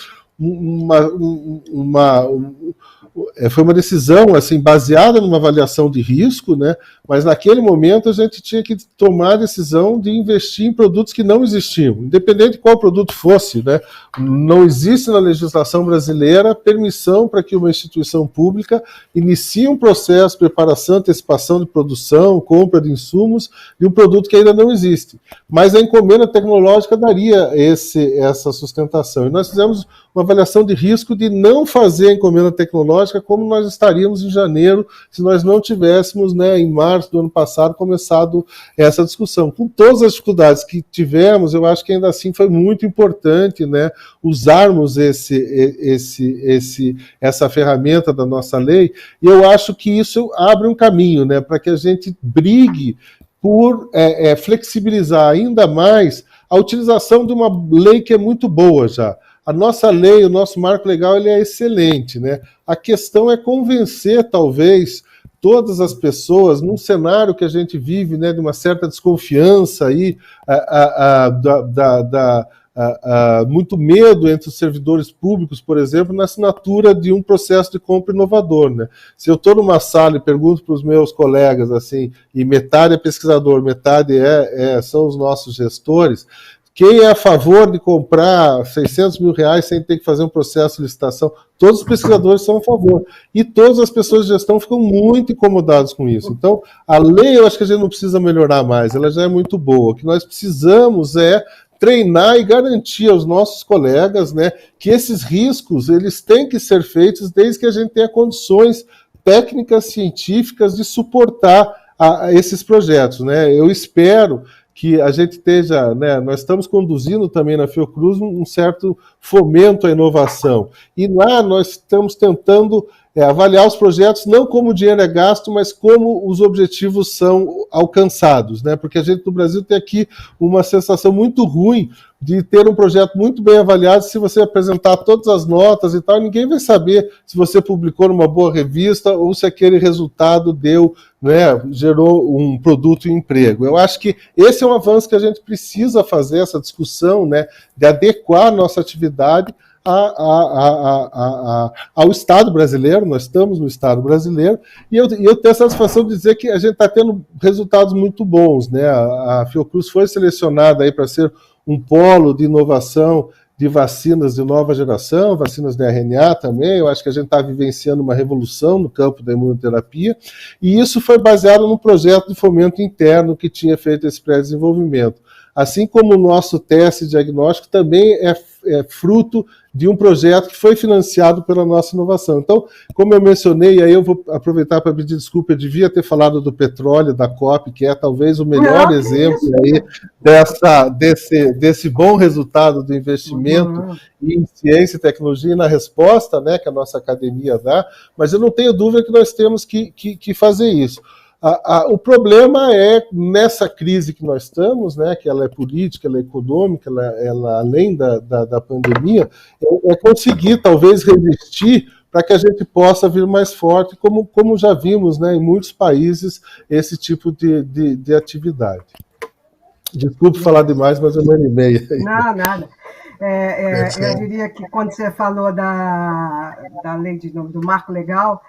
foi uma decisão assim, baseada numa avaliação de risco, né? Mas naquele momento a gente tinha que tomar a decisão de investir em produtos que não existiam, independente de qual produto fosse, né? Não existe na legislação brasileira permissão para que uma instituição pública inicie um processo de preparação, antecipação de produção, compra de insumos de um produto que ainda não existe. Mas a encomenda tecnológica daria essa sustentação. E nós fizemos uma avaliação de risco de não fazer a encomenda tecnológica como nós estaríamos em janeiro se nós não tivéssemos, né, em março do ano passado, começado essa discussão. Com todas as dificuldades que tivemos, eu acho que ainda assim foi muito importante, né, usarmos essa ferramenta da nossa lei, e eu acho que isso abre um caminho, né, para que a gente brigue por flexibilizar ainda mais a utilização de uma lei que é muito boa já. A nossa lei, o nosso marco legal, ele é excelente, né? A questão é convencer, talvez, todas as pessoas, num cenário que a gente vive, né, de uma certa desconfiança aí, muito medo entre os servidores públicos, por exemplo, na assinatura de um processo de compra inovador, né? Se eu estou numa sala e pergunto para os meus colegas, assim, e metade é pesquisador, metade são os nossos gestores, quem é a favor de comprar 600 mil reais sem ter que fazer um processo de licitação? Todos os pesquisadores são a favor. E todas as pessoas de gestão ficam muito incomodadas com isso. Então, a lei, eu acho que a gente não precisa melhorar mais, ela já é muito boa. O que nós precisamos é treinar e garantir aos nossos colegas, né, que esses riscos eles têm que ser feitos desde que a gente tenha condições técnicas, científicas de suportar esses projetos, né? Eu espero que a gente esteja, né, nós estamos conduzindo também na Fiocruz um certo fomento à inovação. E lá nós estamos tentando avaliar os projetos não como o dinheiro é gasto, mas como os objetivos são alcançados, né? Porque a gente no Brasil tem aqui uma sensação muito ruim de ter um projeto muito bem avaliado. Se você apresentar todas as notas e tal, ninguém vai saber se você publicou numa boa revista ou se aquele resultado deu, né, gerou um produto e um emprego. Eu acho que esse é um avanço que a gente precisa fazer, essa discussão, né, de adequar a nossa atividade ao Estado brasileiro. Nós estamos no Estado brasileiro, e eu tenho a satisfação de dizer que a gente está tendo resultados muito bons, né? A Fiocruz foi selecionada aí para ser um polo de inovação de vacinas de nova geração, vacinas de RNA também. Eu acho que a gente está vivenciando uma revolução no campo da imunoterapia, e isso foi baseado num projeto de fomento interno que tinha feito esse pré-desenvolvimento. Assim como o nosso teste diagnóstico também é fruto de um projeto que foi financiado pela nossa inovação. Então, como eu mencionei, aí eu vou aproveitar para pedir desculpa, eu devia ter falado do petróleo, da COP, que é talvez o melhor exemplo aí desse bom resultado do investimento em ciência e tecnologia e na resposta, né, que a nossa academia dá, mas eu não tenho dúvida que nós temos que fazer isso. O problema é, nessa crise que nós estamos, né, que ela é política, ela é econômica, ela além da pandemia, é conseguir talvez resistir para que a gente possa vir mais forte, como já vimos, né, em muitos países, esse tipo de atividade. Desculpe falar demais, mas eu me animei. Não, nada. Eu diria que quando você falou da lei do marco legal,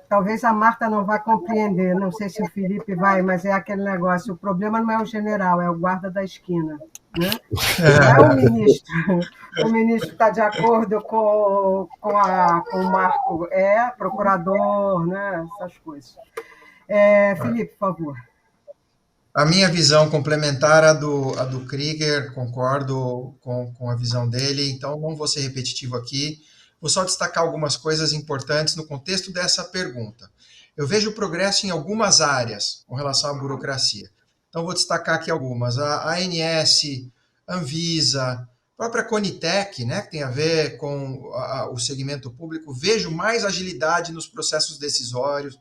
talvez a Marta não vá compreender, não sei se o Felipe vai, mas é aquele negócio, o problema não é o general, é o guarda da esquina, né? Não é o ministro. O ministro está de acordo com o marco, procurador, né? Essas coisas. Felipe, por favor. A minha visão complementar à do Krieger, concordo com a visão dele, então não vou ser repetitivo aqui. Vou só destacar algumas coisas importantes no contexto dessa pergunta. Eu vejo progresso em algumas áreas com relação à burocracia. Então, vou destacar aqui algumas. A ANS, Anvisa, a própria Conitec, né, que tem a ver com o segmento público, vejo mais agilidade nos processos decisórios,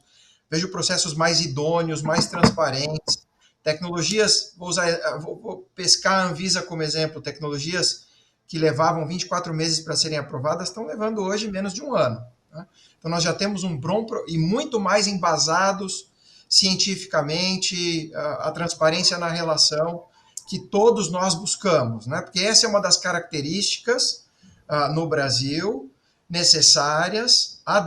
vejo processos mais idôneos, mais transparentes, tecnologias, vou pescar a Anvisa como exemplo, tecnologias que levavam 24 meses para serem aprovadas, estão levando hoje menos de um ano. Né? Então nós já temos e muito mais embasados cientificamente, a transparência na relação que todos nós buscamos, né? Porque essa é uma das características no Brasil necessárias. A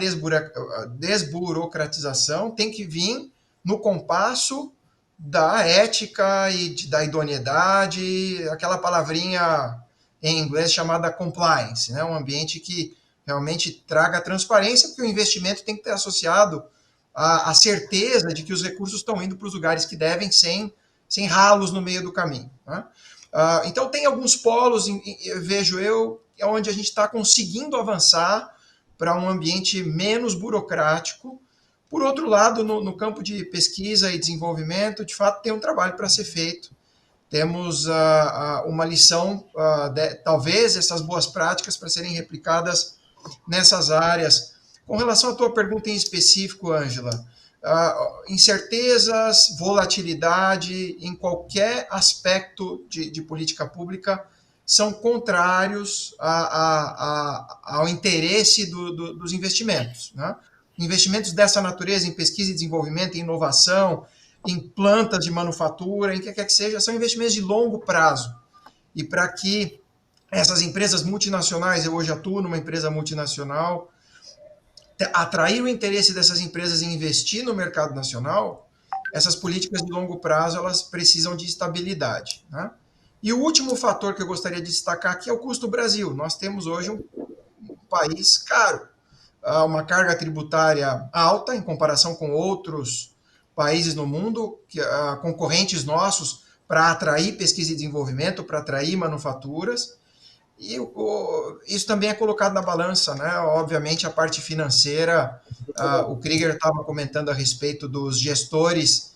desburocratização tem que vir no compasso da ética e da idoneidade, aquela palavrinha em inglês chamada compliance, né? Um ambiente que realmente traga transparência, porque o investimento tem que ter associado a certeza de que os recursos estão indo para os lugares que devem, sem ralos no meio do caminho. Né? Então, tem alguns polos, vejo eu, onde a gente está conseguindo avançar para um ambiente menos burocrático. Por outro lado, no campo de pesquisa e desenvolvimento, de fato, tem um trabalho para ser feito. Temos uma lição, talvez essas boas práticas para serem replicadas nessas áreas. Com relação à tua pergunta em específico, Ângela, incertezas, volatilidade em qualquer aspecto de política pública são contrários ao interesse dos investimentos. Né? Investimentos dessa natureza em pesquisa e desenvolvimento, em inovação, em plantas de manufatura, em que quer que seja, são investimentos de longo prazo. E para que essas empresas multinacionais, eu hoje atuo numa empresa multinacional, atrair o interesse dessas empresas em investir no mercado nacional, essas políticas de longo prazo elas precisam de estabilidade. Né? E o último fator que eu gostaria de destacar aqui é o custo Brasil. Nós temos hoje um país caro, uma carga tributária alta em comparação com outros países no mundo, concorrentes nossos, para atrair pesquisa e desenvolvimento, para atrair manufaturas. E isso também é colocado na balança, né? Obviamente, a parte financeira, o Krieger estava comentando a respeito dos gestores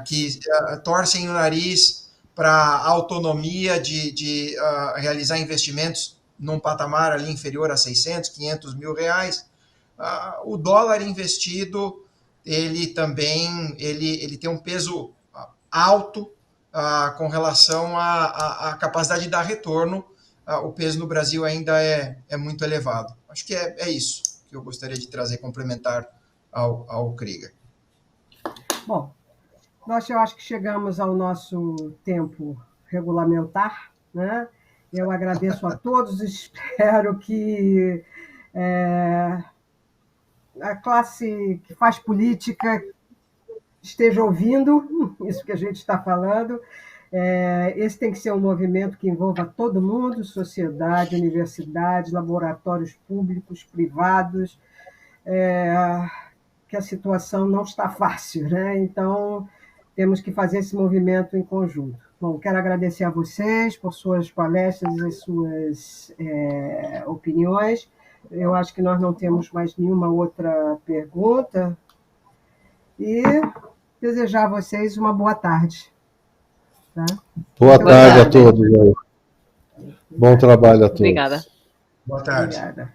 que torcem o nariz para a autonomia de realizar investimentos num patamar ali inferior a 600, 500 mil reais. O dólar investido, ele também ele tem um peso alto com relação à capacidade de dar retorno. O peso no Brasil ainda é muito elevado. Acho que é isso que eu gostaria de trazer complementar ao Krieger. Bom, eu acho que chegamos ao nosso tempo regulamentar, né? Eu agradeço a todos, espero que a classe que faz política esteja ouvindo isso que a gente está falando. Esse tem que ser um movimento que envolva todo mundo, sociedade, universidade, laboratórios públicos, privados, que a situação não está fácil, né? Então, temos que fazer esse movimento em conjunto. Bom, quero agradecer a vocês por suas palestras e suas opiniões. Eu acho que nós não temos mais nenhuma outra pergunta. E desejar a vocês uma boa tarde. Tá? Boa tarde a todos. Bom trabalho a todos. Obrigada. Boa tarde. Obrigada.